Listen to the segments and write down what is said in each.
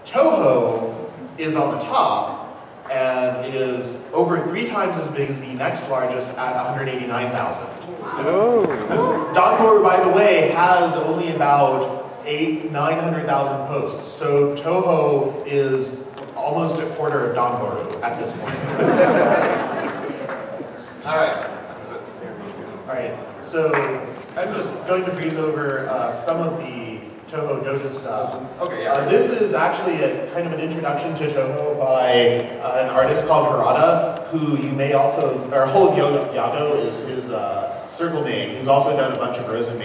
Touhou is on the top and is over 3 times as big as the next largest at 189,000. Doujin, by the way, has only about 900,000 posts, so Touhou is almost a quarter of Doujin at this point. All right. Alright, so I'm just going to breeze over some of the Touhou doujin stuff. Okay, yeah. This is actually a kind of an introduction to Touhou by an artist called Harada, who you may also, or Whole Yago is his circle name. He's also done a bunch of Rosen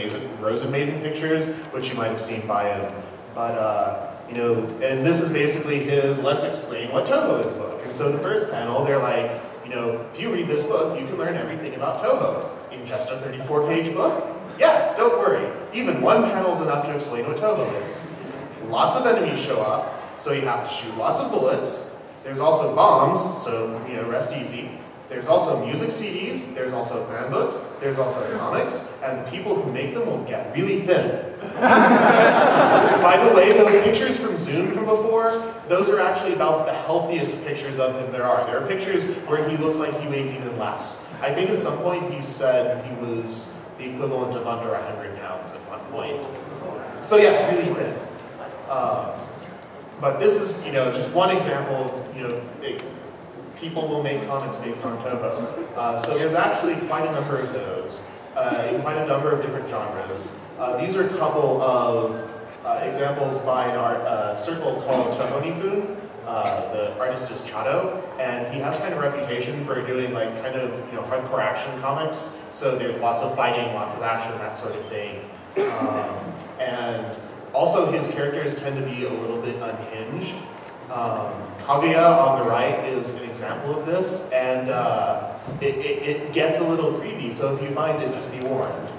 Maiden pictures, which you might have seen by him. But, you know, and this is basically his Let's Explain What Touhou Is book. And so the first panel, they're like, you know, if you read this book, you can learn everything about Touhou in just a 34-page book. Yes, don't worry. Even one panel is enough to explain what Touhou is. Lots of enemies show up, so you have to shoot lots of bullets. There's also bombs, so, you know, rest easy. There's also music CDs, there's also fan books, there's also comics, and the people who make them will get really thin. By the way, those pictures from Zoom from before, those are actually about the healthiest pictures of him there are. There are pictures where he looks like he weighs even less. I think at some point he said he was the equivalent of under 100 pounds at one point. So yes, really thin. But this is, you know, just one example, you know, people will make comics based on Touhou. So there's actually quite a number of those, in quite a number of different genres. These are a couple of examples by a circle called Touhou. The artist is CHO, and he has kind of a reputation for doing like kind of, you know, hardcore action comics. So there's lots of fighting, lots of action, that sort of thing. And also his characters tend to be a little bit unhinged. Kaguya on the right is an example of this, and it gets a little creepy, so if you find it, just be warned.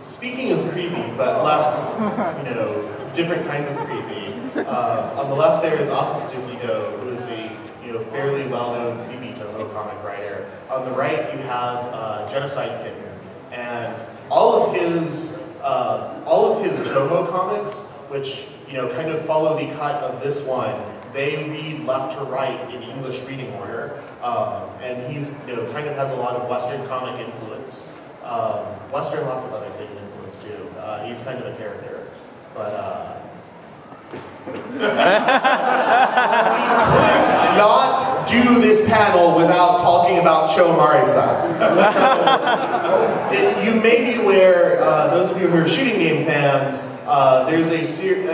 Speaking of creepy, but less, you know, different kinds of creepy, on the left there is Asatsuki Do, who is a, you know, fairly well-known creepy Touhou comic writer. On the right you have Genocide Kitten, and all of his Touhou comics, which, you know, kind of follow the cut of this one, they read left to right in English reading order, and he's, you know, kind of has a lot of Western comic influence. Western, lots of other things influence too. He's kind of a character, but we could not do this panel without talking about CHO-MARISA. You may be aware, those of you who are shooting game fans, there's a series,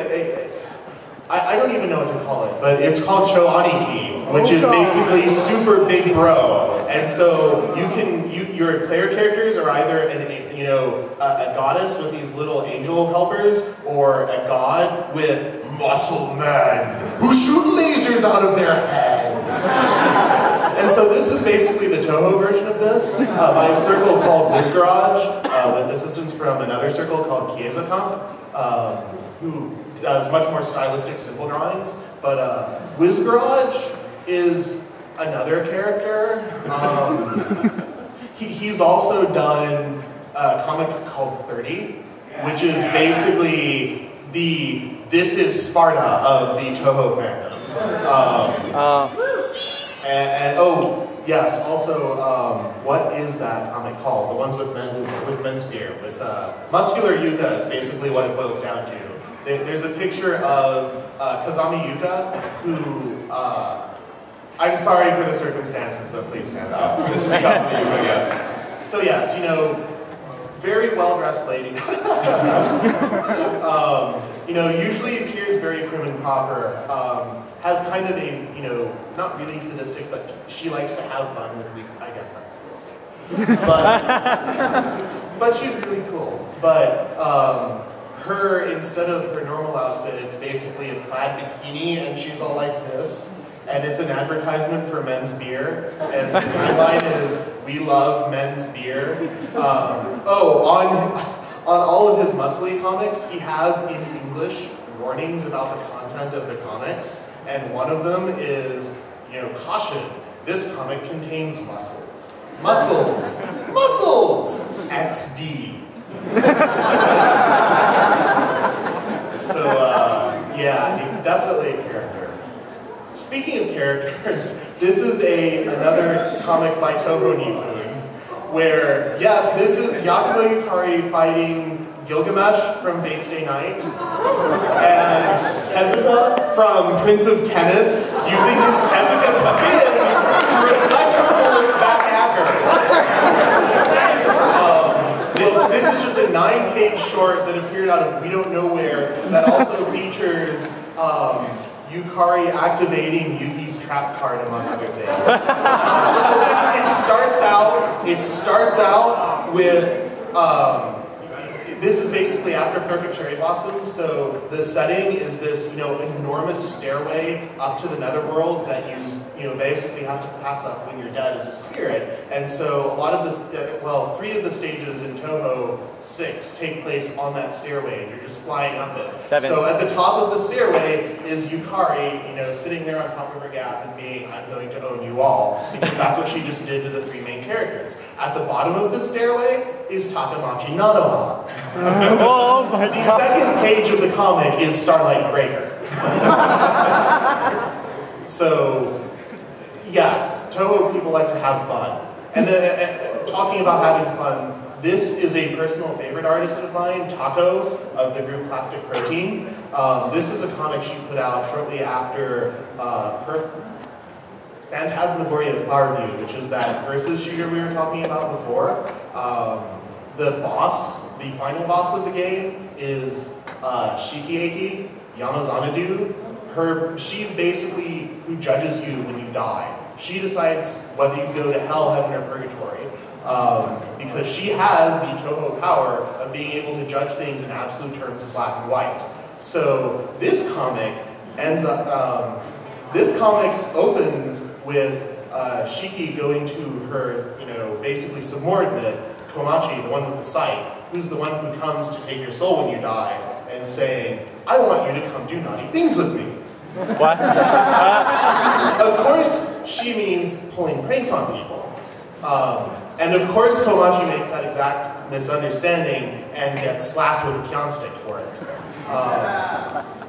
I don't even know what to call it, but it's called Cho Aniki, which is basically super big bro. And so your player characters are either a goddess with these little angel helpers, or a god with muscle men who shoot lasers out of their heads. And so this is basically the Touhou version of this, by a circle called Whiskerage, with assistance from another circle called Kiezakamp, who does much more stylistic, simple drawings. But Whiskerage is another character. He's also done a comic called 30, which is basically the This Is Sparta of the Touhou fandom. And oh, yes, also, what is that comic called? The ones with men's beer, with muscular Yuka is basically what it boils down to. There's a picture of Kazami Yuka, who, I'm sorry for the circumstances, but please stand up. This is Kazami Yuka, yes. So yes, you know, very well-dressed lady. You know, usually appears very prim and proper. Has kind of a, you know, not really sadistic, but she likes to have fun with me. I guess that's sadistic. But she's really cool. But her, instead of her normal outfit, it's basically a plaid bikini, and she's all like this. And it's an advertisement for men's beer. And the tagline is, "We love men's beer." On all of his muscly comics, he has in English warnings about the content of the comics. And one of them is, you know, caution, this comic contains muscles. Muscles! Muscles! XD. Yeah, definitely a character. Speaking of characters, this is another comic by Touhou Nifun, where, yes, this is Yakumo Yukari fighting Gilgamesh from Fate's Day Night, and Tezuka from Prince of Tennis using his Tezuka spin to reflect her bullets back at her. This is just a 9-page short that appeared out of we don't know where that also features Yukari activating Yugi's trap card, among other things. It starts out with this is basically after Perfect Cherry Blossom, so the setting is this, enormous stairway up to the netherworld that you basically have to pass up when you're dead as a spirit. And so a lot of this, 3 of the stages in Touhou 6 take place on that stairway, and you're just flying up it. 7. So at the top of the stairway is Yukari, sitting there on top of her gap and being, I'm going to own you all, because that's what she just did to the 3 main characters. At the bottom of the stairway is Takamachi Nanoha. The second page of the comic is Starlight Breaker. So, yes, Touhou people like to have fun. And talking about having fun, this is a personal favorite artist of mine, Tako, of the group Plastic Protein. This is a comic she put out shortly after her Phantasmagoria of Flowerview, which is that versus shooter we were talking about before. The final boss of the game is Shikieki Yamazanadu. She's basically who judges you when you die. She decides whether you go to hell, heaven, or purgatory. Because she has the Touhou power of being able to judge things in absolute terms of black and white. So this comic opens with Shiki going to her, basically subordinate, Komachi, the one with the scythe, who's the one who comes to take your soul when you die, and saying, I want you to come do naughty things with me. What? Of course, she means pulling pranks on people. And of course, Komachi makes that exact misunderstanding and gets slapped with a kyan stick for it.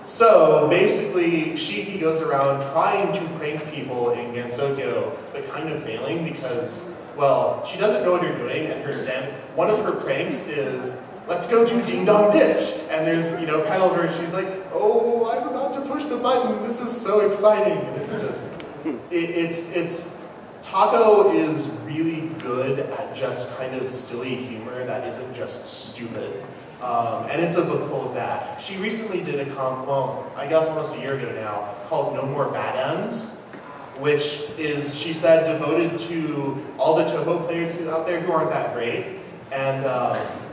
So basically, Shiki goes around trying to prank people in Gensokyo, but kind of failing because, she doesn't know what you're doing, and one of her pranks is, let's go do Ding Dong Ditch. And there's, panel where she's like, oh, I'm about to push the button, this is so exciting. And it's just, Tako is really good at just kind of silly humor that isn't just stupid. And it's a book full of that. She recently did a I guess almost a year ago now, called No More Bad Ends, which is, she said, devoted to all the Touhou players out there who aren't that great. And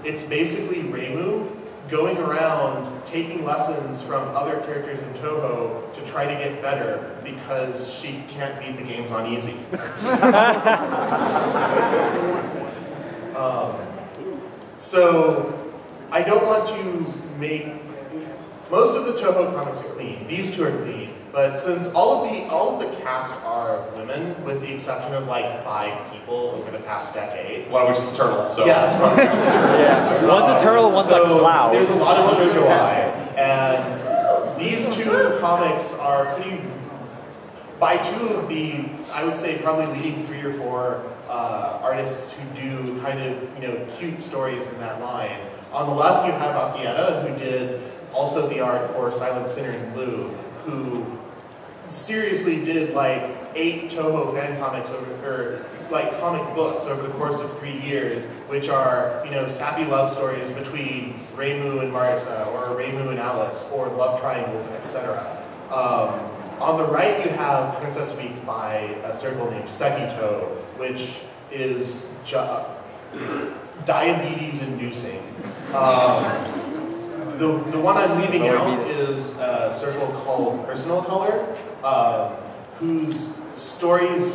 it's basically Reimu going around taking lessons from other characters in Touhou to try to get better because she can't beat the games on easy. So I don't want to make, most of the Touhou comics are clean. These 2 are clean. But since all of the cast are women, with the exception of like 5 people over the past decade. One of which is turtle, so. Yes, Yeah. One's a turtle, one's a cloud. There's a lot of shoujo-ai, and these 2 comics are pretty, by 2 of the, I would say probably leading 3 or 4 artists who do kind of, cute stories in that line. On the left you have Akieta, who did also the art for Silent Sinner in Blue, who seriously did like 8 Touhou fan comics comic books over the course of 3 years, which are, sappy love stories between Reimu and Marisa, or Reimu and Alice, or love triangles, etc. On the right you have Princess Week by a circle named Sekito, which is diabetes-inducing. The one I'm leaving out is a circle called Personal Color, whose stories,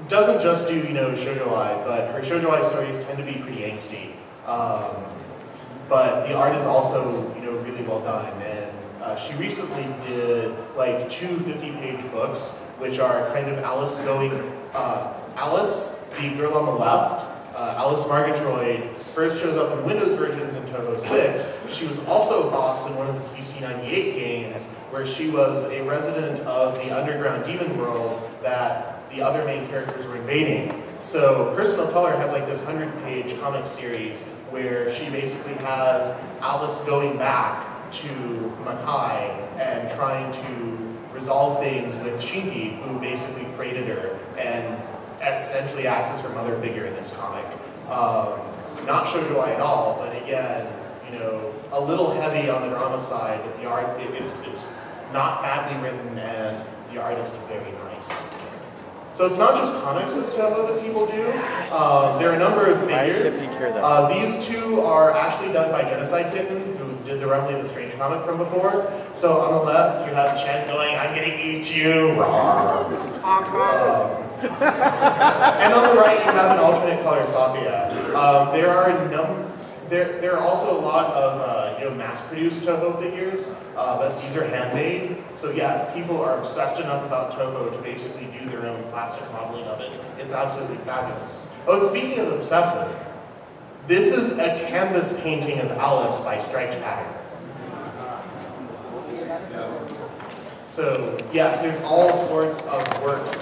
doesn't just do, shoujo-ai, but her shoujo-ai stories tend to be pretty angsty. But the art is also, really well done. And she recently did like 2 50-page books, which are kind of Alice going, Alice, the girl on the left, Alice Margatroyd, first shows up in the Windows versions in Touhou 6, she was also a boss in one of the PC-98 games, where she was a resident of the underground demon world that the other main characters were invading. So Personal Color has like this 100-page comic series where she basically has Alice going back to Makai and trying to resolve things with Shinji, who basically created her and essentially acts as her mother figure in this comic. Not shoujo at all, but again, you know, a little heavy on the drama side, but the art, it's not badly written and the artist is very nice. So it's not just comics of Touhou that people do. There are a number of figures. These two are actually done by Genocide Kitten, who did the Rumley of the Strange comic from before. So on the left, you have Chen going, "I'm gonna eat you." And on the right, you have an alternate color Sakuya. There are also a lot of mass-produced Touhou figures, but these are handmade. So yes, people are obsessed enough about Touhou to basically do their own plastic modeling of it. It's absolutely fabulous. Oh, and speaking of obsessive, this is a canvas painting of Alice by Striped Pattern. So yes, there's all sorts of works